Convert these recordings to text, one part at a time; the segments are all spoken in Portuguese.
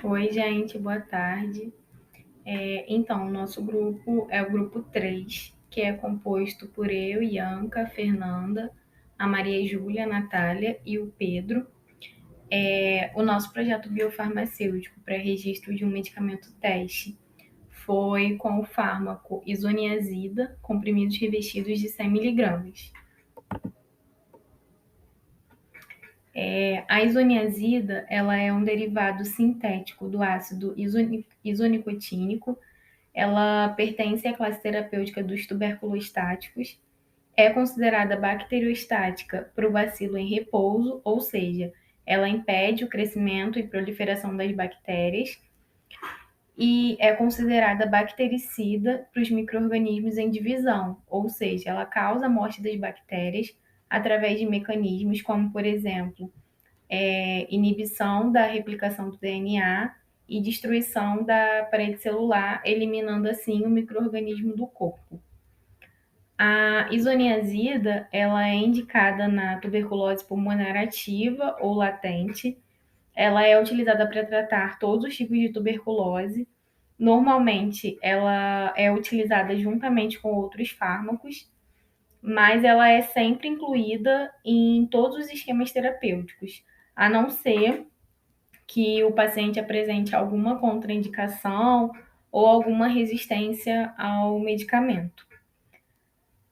Oi, gente, boa tarde. Então, o nosso grupo é o grupo 3, que é composto por eu, Ianca, a Fernanda, a Maria Júlia, a Natália e o Pedro. O nosso projeto biofarmacêutico para registro de um medicamento teste foi com o fármaco isoniazida, comprimidos revestidos de 100 miligramas. A isoniazida ela é um derivado sintético do ácido isonicotínico. Ela pertence à classe terapêutica dos tuberculostáticos, é considerada bacteriostática para o bacilo em repouso, ou seja, ela impede o crescimento e proliferação das bactérias, e é considerada bactericida para os micro-organismos em divisão, ou seja, ela causa a morte das bactérias através de mecanismos como, por exemplo, inibição da replicação do DNA e destruição da parede celular, eliminando assim o micro-organismo do corpo. A isoniazida ela é indicada na tuberculose pulmonar ativa ou latente. Ela é utilizada para tratar todos os tipos de tuberculose. Normalmente, ela é utilizada juntamente com outros fármacos, mas ela é sempre incluída em todos os esquemas terapêuticos, a não ser que o paciente apresente alguma contraindicação ou alguma resistência ao medicamento.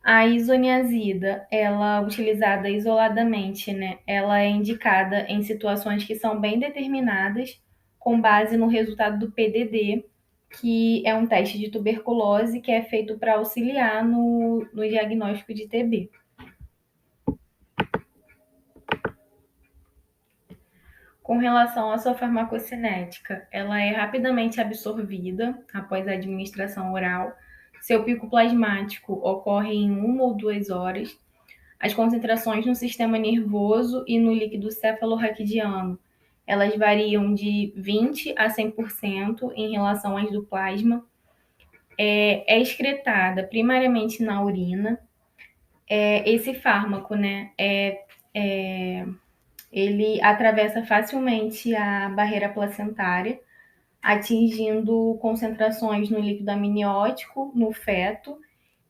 A isoniazida, ela utilizada isoladamente, né? Ela é indicada em situações que são bem determinadas, com base no resultado do PDD, que é um teste de tuberculose que é feito para auxiliar no diagnóstico de TB. Com relação à sua farmacocinética, ela é rapidamente absorvida após a administração oral. Seu pico plasmático ocorre em 1 ou 2 horas. As concentrações no sistema nervoso e no líquido cefalorraquidiano, elas variam de 20 a 100% em relação às do plasma. É excretada primariamente na urina. Esse fármaco, né, ele atravessa facilmente a barreira placentária, atingindo concentrações no líquido amniótico, no feto,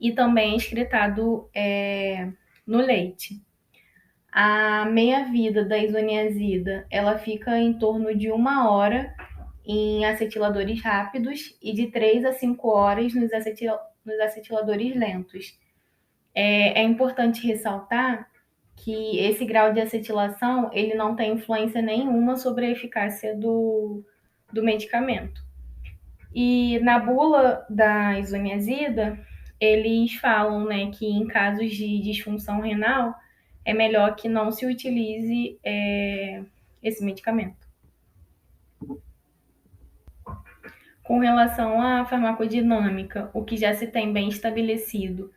e também excretado no leite. A meia-vida da isoniazida, ela fica em torno de 1 hora em acetiladores rápidos e de 3 a 5 horas nos acetiladores lentos. É importante ressaltar que esse grau de acetilação ele não tem influência nenhuma sobre a eficácia do medicamento. E na bula da isoniazida, eles falam, né, que em casos de disfunção renal, é melhor que não se utilize esse medicamento. Com relação à farmacodinâmica, o que já se tem bem estabelecido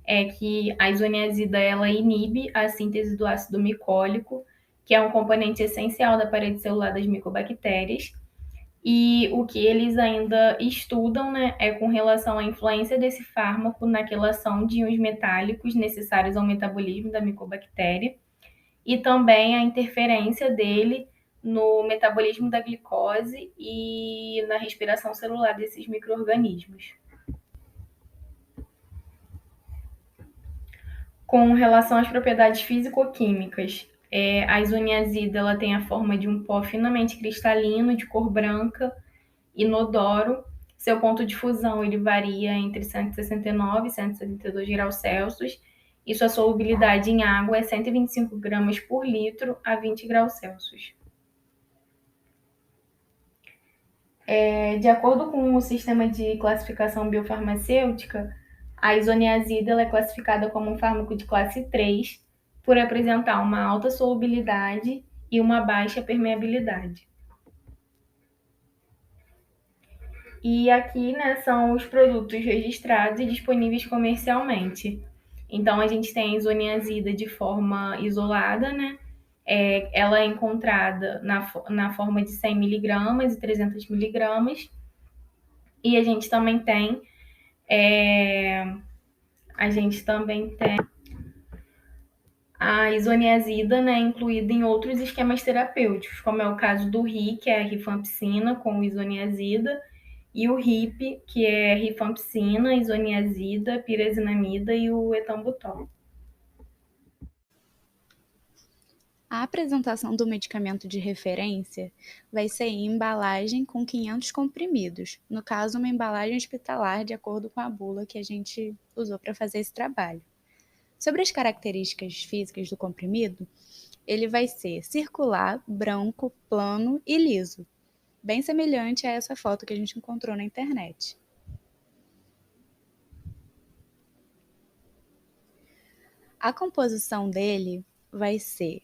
é que a isoniazida ela inibe a síntese do ácido micólico, que é um componente essencial da parede celular das micobactérias. E o que eles ainda estudam, né, é com relação à influência desse fármaco na quelação de íons metálicos necessários ao metabolismo da micobactéria e também a interferência dele no metabolismo da glicose e na respiração celular desses micro-organismos. Com relação às propriedades físico-químicas, a isoniazida ela tem a forma de um pó finamente cristalino, de cor branca, inodoro. Seu ponto de fusão ele varia entre 169 e 172 graus Celsius, e sua solubilidade em água é 125 gramas por litro a 20 graus Celsius. De acordo com o sistema de classificação biofarmacêutica, a isoniazida ela é classificada como um fármaco de classe 3 por apresentar uma alta solubilidade e uma baixa permeabilidade. E aqui, né, são os produtos registrados e disponíveis comercialmente. Então, a gente tem a isoniazida de forma isolada, né? Ela é encontrada na forma de 100 miligramas e 300 miligramas. E a gente também tem A isoniazida, né, é incluída em outros esquemas terapêuticos, como é o caso do RI, que é a rifampicina com isoniazida, e o RIP, que é rifampicina, isoniazida, pirazinamida e o etambutol. A apresentação do medicamento de referência vai ser em embalagem com 500 comprimidos, no caso, uma embalagem hospitalar, de acordo com a bula que a gente usou para fazer esse trabalho. Sobre as características físicas do comprimido, ele vai ser circular, branco, plano e liso, bem semelhante a essa foto que a gente encontrou na internet. A composição dele vai ser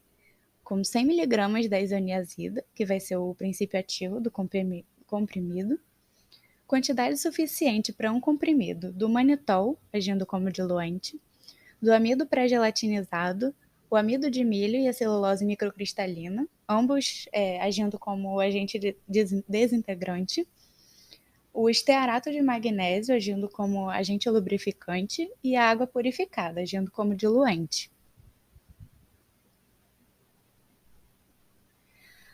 com 100 mg da isoniazida, que vai ser o princípio ativo do comprimido, quantidade suficiente para um comprimido do manitol, agindo como diluente, do amido pré-gelatinizado, o amido de milho e a celulose microcristalina, ambos agindo como agente desintegrante, o estearato de magnésio agindo como agente lubrificante e a água purificada agindo como diluente.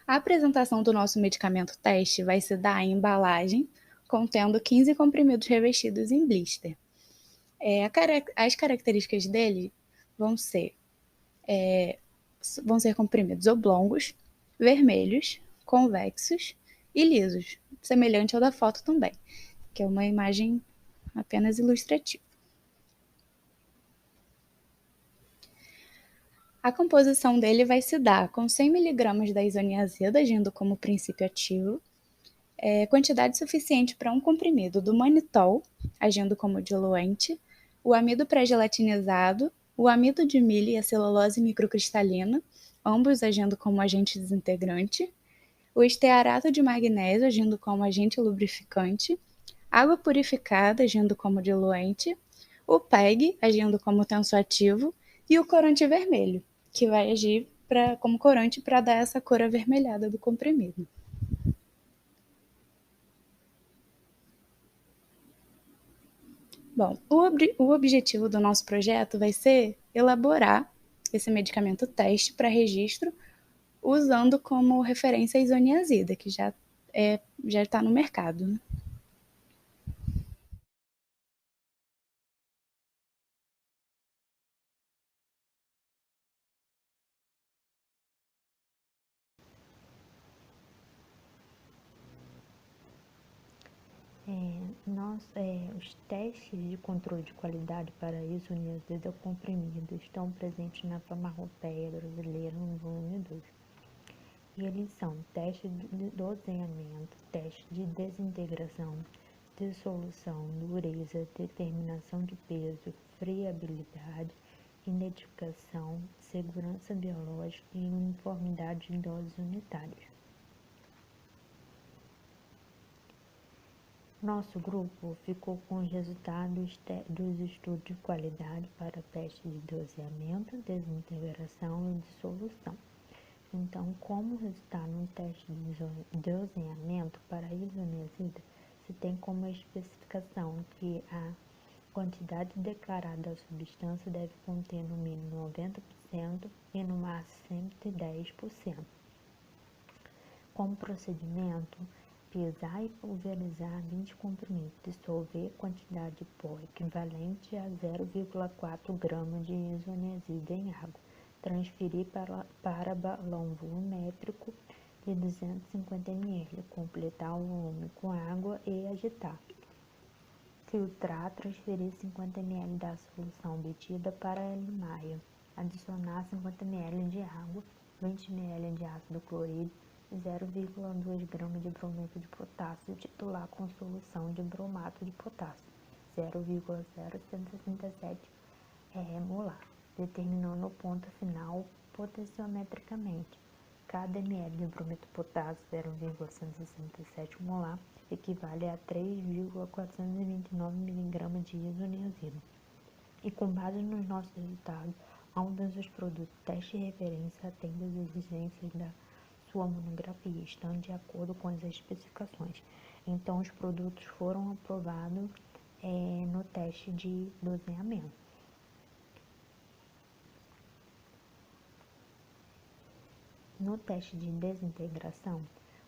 A apresentação do nosso medicamento teste vai se dar em embalagem, contendo 15 comprimidos revestidos em blister. As características dele vão ser comprimidos oblongos, vermelhos, convexos e lisos, semelhante ao da foto também, que é uma imagem apenas ilustrativa. A composição dele vai se dar com 100 mg da isoniazida agindo como princípio ativo, quantidade suficiente para um comprimido do manitol, agindo como diluente, o amido pré-gelatinizado, o amido de milho e a celulose microcristalina, ambos agindo como agente desintegrante, o estearato de magnésio agindo como agente lubrificante, água purificada agindo como diluente, o PEG agindo como tensoativo e o corante vermelho, que vai agir como corante para dar essa cor avermelhada do comprimido. Bom, o objetivo do nosso projeto vai ser elaborar esse medicamento teste para registro, usando como referência a isoniazida, que já está no mercado. Né? Os testes de controle de qualidade para isoniazida comprimido estão presentes na Farmacopeia Brasileira no volume 2. E eles são teste de doseamento, teste de desintegração, dissolução, dureza, determinação de peso, friabilidade, identificação, segurança biológica e uniformidade de doses unitárias. Nosso grupo ficou com os resultados dos estudos de qualidade para teste de doseamento, desintegração e dissolução. Então, como resultado no teste de doseamento para a isoniazida, se tem como especificação que a quantidade declarada da substância deve conter no mínimo 90% e no máximo 110%. Como procedimento, pesar e pulverizar 20 comprimidos, dissolver quantidade de pó equivalente a 0,4 gramas de isoniazida em água, transferir para balão volumétrico de 250 ml, completar o volume com água e agitar. Filtrar, transferir 50 ml da solução obtida para a limaia, adicionar 50 ml de água, 20 ml de ácido clorídrico, 0,2 gramas de brometo de potássio, titular com solução de bromato de potássio, 0,0167 molar, determinando o ponto final potenciometricamente. Cada ml de brometo de potássio, 0,167 molar, equivale a 3,429 mg de isoniazida. E com base nos nossos resultados, ambos os produtos teste e referência atendem às exigências da sua monografia, estão de acordo com as especificações. Então, os produtos foram aprovados no teste de doseamento. No teste de desintegração,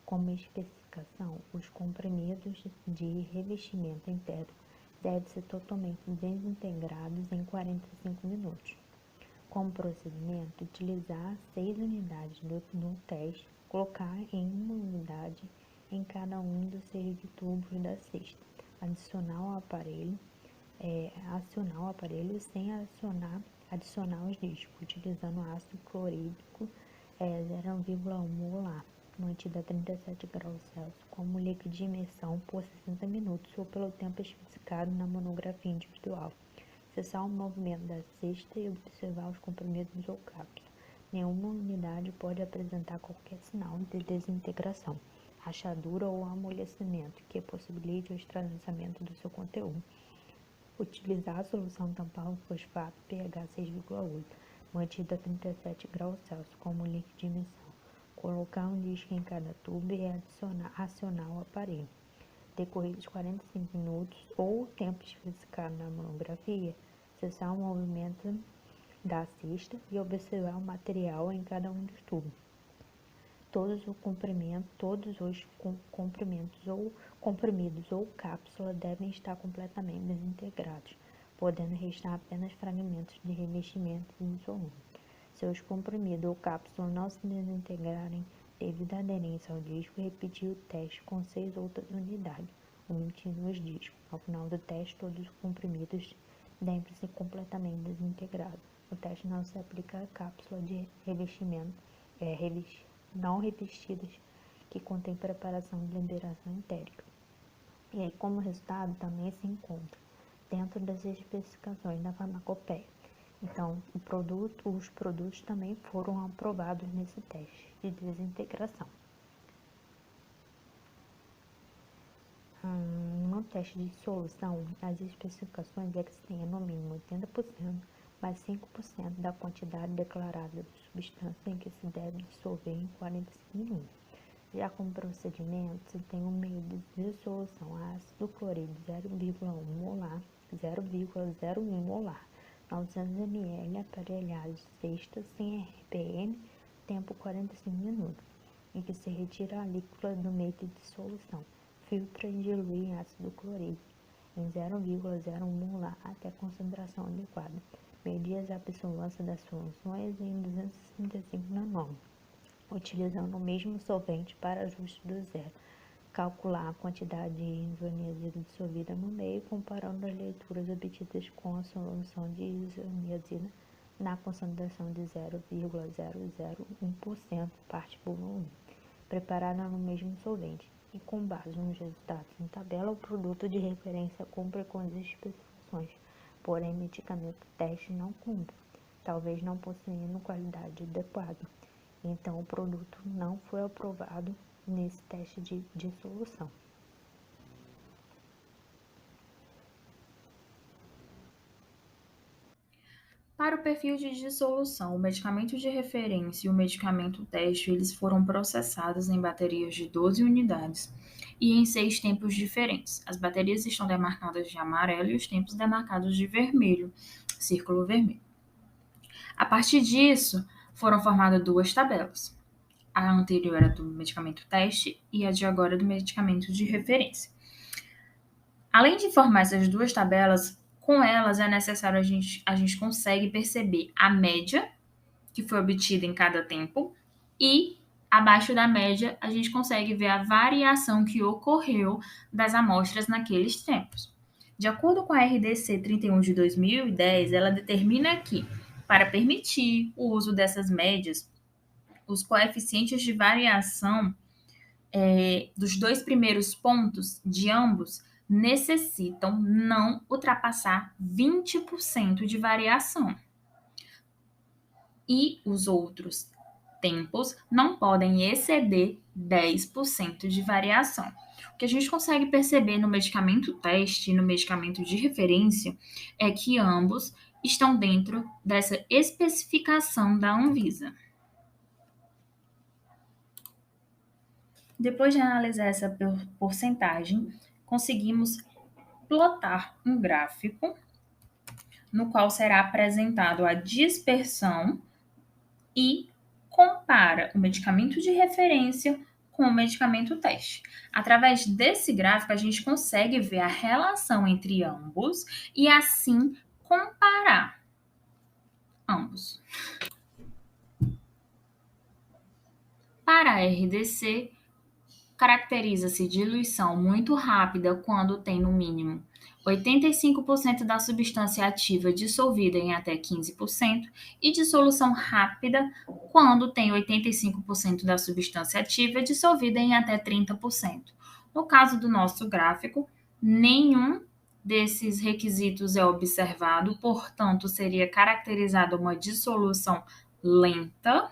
como especificação, os comprimidos de revestimento interno devem ser totalmente desintegrados em 45 minutos. Como procedimento, utilizar 6 unidades no teste, colocar em uma unidade em cada um dos 6 tubos da cesta, acionar o aparelho sem adicionar os discos, utilizando ácido clorídrico 0,1 molar, mantido a 37 graus Celsius, como líquido de imersão por 60 minutos ou pelo tempo especificado na monografia individual. Cessar o movimento da cesta e observar os comprimidos ou cápsulas. Nenhuma unidade pode apresentar qualquer sinal de desintegração, rachadura ou amolecimento que possibilite o extravasamento do seu conteúdo. Utilizar a solução tampão fosfato pH 6,8, mantida a 37 graus Celsius, como líquido de imersão. Colocar um disco em cada tubo e acionar o aparelho. Decorridos 45 minutos ou o tempo especificado na monografia, cessar o movimento da cesta e observar o material em cada um dos tubos. Todos os comprimidos ou cápsula devem estar completamente desintegrados, podendo restar apenas fragmentos de revestimento insolúvel. Se os comprimidos ou cápsulas não se desintegrarem devido à aderência ao disco, repetir o teste com 6 outras unidades, omitindo os discos. Ao final do teste, todos os comprimidos devem ser completamente desintegrados. O teste não se aplica a cápsula de revestimento não revestidas que contém preparação de liberação entérica. E aí, como resultado, também se encontra dentro das especificações da farmacopeia. Então, os produtos também foram aprovados nesse teste de desintegração. No teste de dissolução, as especificações é que se tenha no mínimo 80% mais 5% da quantidade declarada de substância em que se deve dissolver em 45 minutos. Já como procedimento, se tem um meio de dissolução ácido clorídrico 0,1 molar, 0,01 molar, 900 ml aparelhado cesta sem RPM, tempo 45 minutos, em que se retira a líquida do meio de dissolução, filtra e dilui em ácido clorídrico em 0,01 molar até a concentração adequada. Medir a absorvância das soluções em 265 nanômetros, utilizando o mesmo solvente para ajuste do zero. Calcular a quantidade de isoniazida dissolvida no meio, comparando as leituras obtidas com a solução de isoniazida na concentração de 0,001% parte por volume, preparada no mesmo solvente. E com base nos resultados em tabela, o produto de referência cumpre com as especificações. Porém, medicamento teste não cumpre, talvez não possuindo qualidade adequada. Então, o produto não foi aprovado nesse teste de dissolução. Para o perfil de dissolução, o medicamento de referência e o medicamento teste, eles foram processados em baterias de 12 unidades e em 6 tempos diferentes. As baterias estão demarcadas de amarelo e os tempos demarcados de vermelho, círculo vermelho. A partir disso, foram formadas 2 tabelas. A anterior era do medicamento teste e a de agora do medicamento de referência. Além de formar essas 2 tabelas, com elas é necessário a gente consegue perceber a média que foi obtida em cada tempo e abaixo da média a gente consegue ver a variação que ocorreu das amostras naqueles tempos. De acordo com a RDC 31 de 2010, ela determina que, para permitir o uso dessas médias, os coeficientes de variação dos 2 primeiros pontos de ambos necessitam não ultrapassar 20% de variação. E os outros tempos não podem exceder 10% de variação. O que a gente consegue perceber no medicamento teste e no medicamento de referência é que ambos estão dentro dessa especificação da Anvisa. Depois de analisar essa porcentagem, conseguimos plotar um gráfico no qual será apresentado a dispersão e compara o medicamento de referência com o medicamento teste. Através desse gráfico, a gente consegue ver a relação entre ambos e, assim, comparar ambos. Para a RDC, caracteriza-se diluição muito rápida quando tem, no mínimo, 85% da substância ativa dissolvida em até 15% e dissolução rápida quando tem 85% da substância ativa dissolvida em até 30%. No caso do nosso gráfico, nenhum desses requisitos é observado, portanto, seria caracterizada uma dissolução lenta.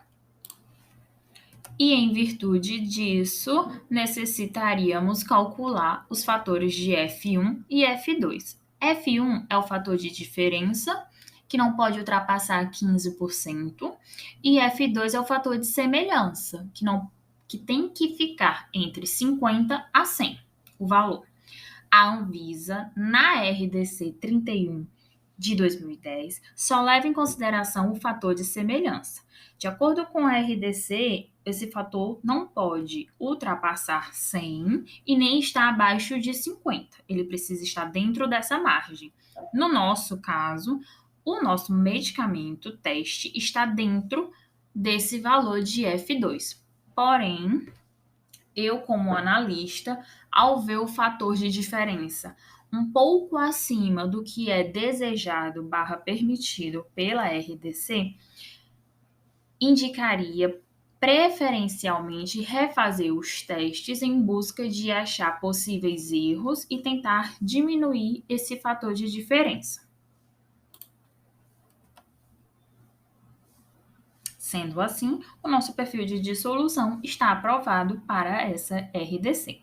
E, em virtude disso, necessitaríamos calcular os fatores de F1 e F2. F1 é o fator de diferença, que não pode ultrapassar 15%, e F2 é o fator de semelhança, que tem que ficar entre 50 a 100, o valor. A Anvisa, na RDC 31 de 2010, só leva em consideração o fator de semelhança. De acordo com a RDC, esse fator não pode ultrapassar 100 e nem estar abaixo de 50. Ele precisa estar dentro dessa margem. No nosso caso, o nosso medicamento teste está dentro desse valor de F2. Porém, eu, como analista, ao ver o fator de diferença um pouco acima do que é desejado / permitido pela RDC, indicaria preferencialmente refazer os testes em busca de achar possíveis erros e tentar diminuir esse fator de diferença. Sendo assim, o nosso perfil de dissolução está aprovado para essa RDC.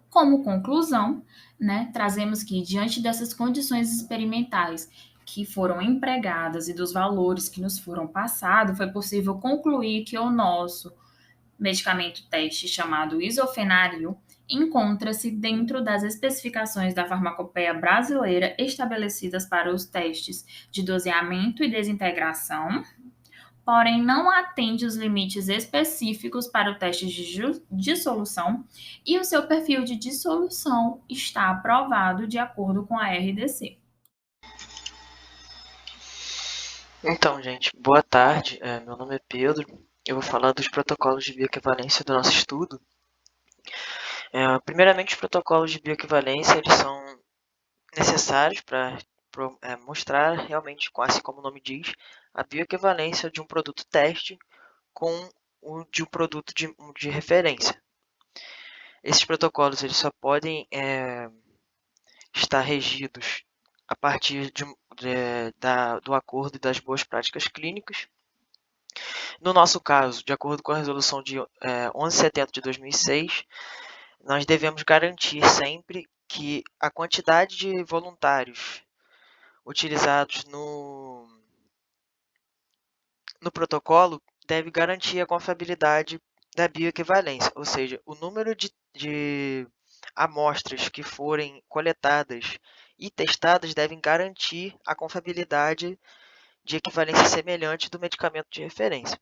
Como conclusão, trazemos que, diante dessas condições experimentais que foram empregadas e dos valores que nos foram passados, foi possível concluir que o nosso medicamento teste, chamado isofenaril, encontra-se dentro das especificações da farmacopeia brasileira estabelecidas para os testes de doseamento e desintegração, porém não atende os limites específicos para o teste de dissolução e o seu perfil de dissolução está aprovado de acordo com a RDC. Então, gente, boa tarde. Meu nome é Pedro. Eu vou falar dos protocolos de bioequivalência do nosso estudo. Primeiramente, os protocolos de bioequivalência eles são necessários para mostrar realmente, assim como o nome diz, a bioequivalência de um produto teste com o de um produto de referência. Esses protocolos eles só podem estar regidos a partir do acordo e das boas práticas clínicas. No nosso caso, de acordo com a resolução de 1170 de 2006, nós devemos garantir sempre que a quantidade de voluntários utilizados no protocolo deve garantir a confiabilidade da bioequivalência, ou seja, o número de amostras que forem coletadas e testadas devem garantir a confiabilidade de equivalência semelhante do medicamento de referência.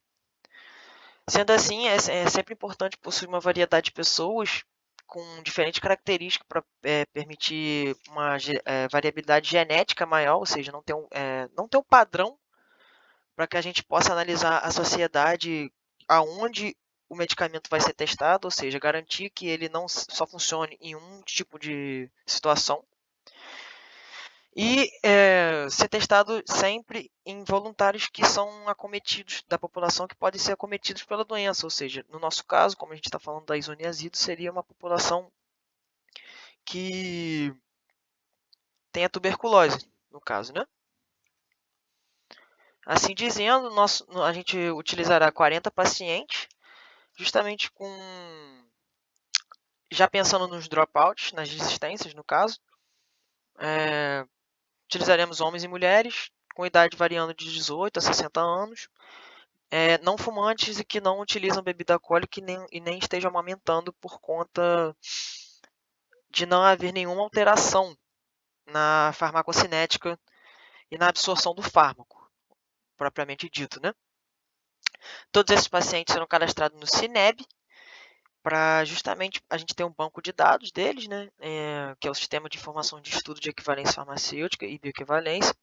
Sendo assim, é sempre importante possuir uma variedade de pessoas com diferentes características para permitir uma variabilidade genética maior, ou seja, não ter um padrão para que a gente possa analisar a sociedade aonde o medicamento vai ser testado, ou seja, garantir que ele não só funcione em um tipo de situação. E ser testado sempre em voluntários que são acometidos da população, que podem ser acometidos pela doença, ou seja, no nosso caso, como a gente está falando da isoniazida, seria uma população que tem a tuberculose, no caso, né? Assim dizendo, a gente utilizará 40 pacientes, justamente já pensando nos dropouts, nas desistências, no caso. Utilizaremos homens e mulheres, com idade variando de 18 a 60 anos, não fumantes e que não utilizam bebida alcoólica e nem estejam amamentando por conta de não haver nenhuma alteração na farmacocinética e na absorção do fármaco, propriamente dito, né? Todos esses pacientes serão cadastrados no CINEB, para justamente a gente ter um banco de dados deles, né, que é o Sistema de Informação de Estudo de Equivalência Farmacêutica e Bioequivalência,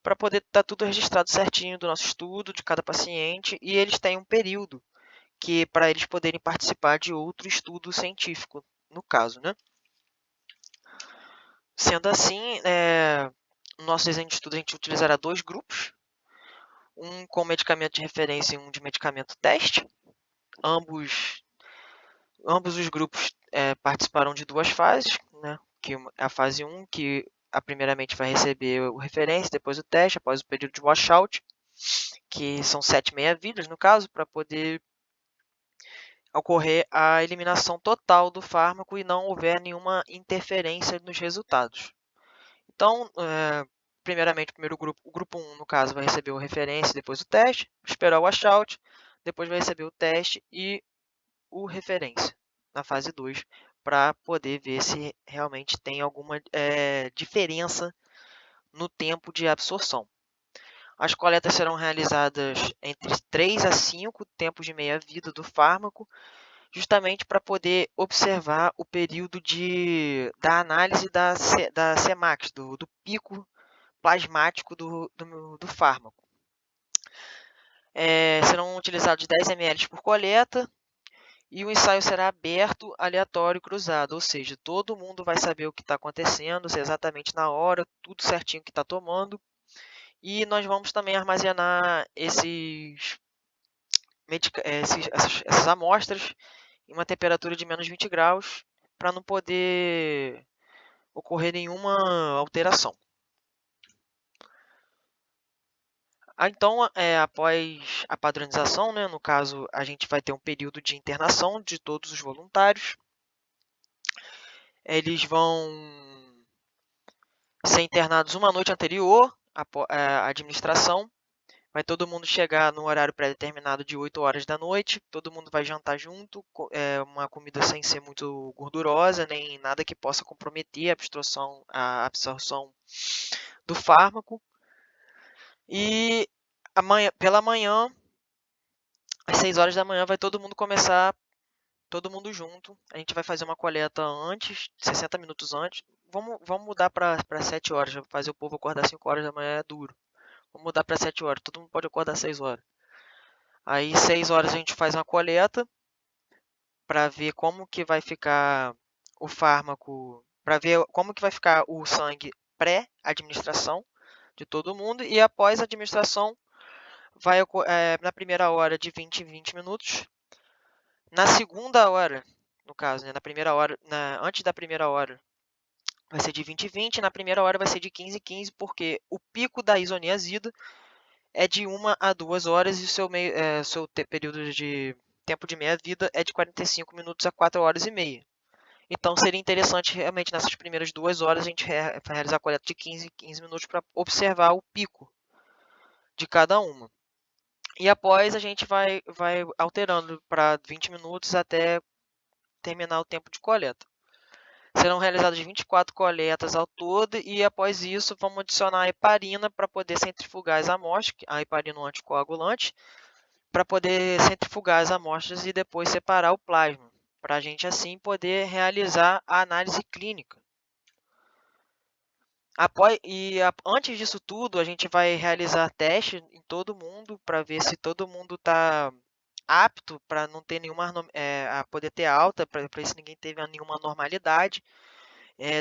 para poder estar tudo registrado certinho do nosso estudo, de cada paciente, e eles têm um período que para eles poderem participar de outro estudo científico, no caso, né? Sendo assim, no nosso desenho de estudo a gente utilizará 2 grupos, um com medicamento de referência e um de medicamento teste. Ambos os grupos participarão de 2 fases, né? Que a fase 1, que primeiramente vai receber o referência, depois o teste, após o período de washout, que são 7 meia-vidas no caso, para poder ocorrer a eliminação total do fármaco e não houver nenhuma interferência nos resultados. Então, primeiramente, o grupo 1, no caso, vai receber o referência, depois o teste, esperar o washout, depois vai receber o teste e o referência na fase 2, para poder ver se realmente tem alguma diferença no tempo de absorção. As coletas serão realizadas entre 3 a 5 tempos de meia-vida do fármaco, justamente para poder observar o período da análise da Cmax, do pico plasmático do fármaco. Serão utilizados 10 ml por coleta e o ensaio será aberto, aleatório e cruzado, ou seja, todo mundo vai saber o que está acontecendo, se é exatamente na hora, tudo certinho que está tomando. E nós vamos também armazenar essas amostras em uma temperatura de menos 20 graus, para não poder ocorrer nenhuma alteração. Então, após a padronização, né, no caso, a gente vai ter um período de internação de todos os voluntários. Eles vão ser internados uma noite anterior à administração. Vai todo mundo chegar no horário pré-determinado de 8 horas da noite, todo mundo vai jantar junto, uma comida sem ser muito gordurosa, nem nada que possa comprometer a absorção do fármaco. E pela manhã, às 6 horas da manhã, vai todo mundo começar, todo mundo junto. A gente vai fazer uma coleta antes, 60 minutos antes. Vamos mudar para 7 horas, fazer o povo acordar 5 horas da manhã é duro. Vamos mudar para 7 horas, todo mundo pode acordar 6 horas. Aí 6 horas a gente faz uma coleta para ver como que vai ficar o fármaco, para ver como que vai ficar o sangue pré-administração de todo mundo, e após a administração vai na primeira hora de 20 em 20 minutos, na segunda hora, no caso, né, na primeira hora, antes da primeira hora vai ser de 20 em 20, na primeira hora vai ser de 15 em 15, porque o pico da isoniazida é de 1 a 2 horas e o seu período de tempo de meia-vida é de 45 minutos a 4 horas e meia. Então, seria interessante realmente nessas primeiras 2 horas a gente realizar a coleta de 15 em 15 minutos para observar o pico de cada uma. E após a gente vai alterando para 20 minutos até terminar o tempo de coleta. Serão realizadas 24 coletas ao todo e após isso vamos adicionar a heparina para poder centrifugar as amostras, a heparina anticoagulante, para poder centrifugar as amostras e depois separar o plasma, para a gente assim poder realizar a análise clínica. Antes disso tudo, a gente vai realizar testes em todo mundo para ver se todo mundo está apto para não ter a poder ter alta, para isso ninguém teve nenhuma anormalidade,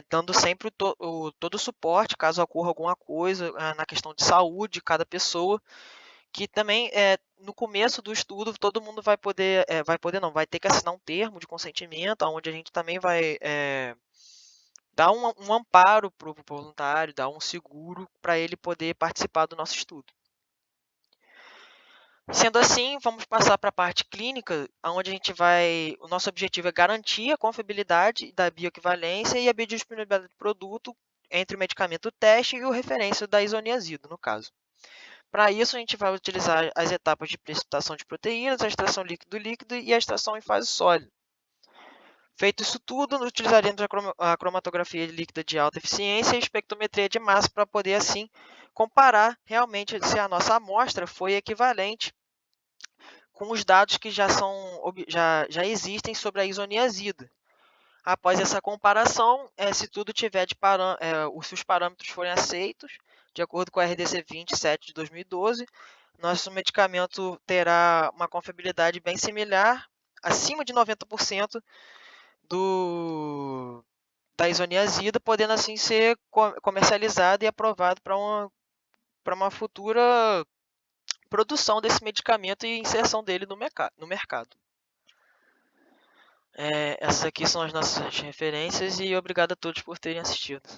dando sempre todo o suporte caso ocorra alguma coisa na questão de saúde de cada pessoa, que também no começo do estudo todo mundo vai ter que assinar um termo de consentimento, onde a gente também vai dar um amparo para o voluntário, dar um seguro para ele poder participar do nosso estudo. Sendo assim, vamos passar para a parte clínica, onde o nosso objetivo é garantir a confiabilidade da bioequivalência e a biodisponibilidade do produto entre o medicamento teste e o referência da isoniazida, no caso. Para isso, a gente vai utilizar as etapas de precipitação de proteínas, a extração líquido-líquido e a extração em fase sólida. Feito isso tudo, utilizaremos a cromatografia líquida de alta eficiência e a espectrometria de massa para poder, assim, comparar realmente se a nossa amostra foi equivalente com os dados que já existem sobre a isoniazida. Após essa comparação, se tudo tiver se os parâmetros forem aceitos, de acordo com a RDC 27 de 2012, nosso medicamento terá uma confiabilidade bem similar, acima de 90% da isoniazida, podendo assim ser comercializado e aprovado para uma futura produção desse medicamento e inserção dele no mercado. Essas aqui são as nossas referências e obrigado a todos por terem assistido.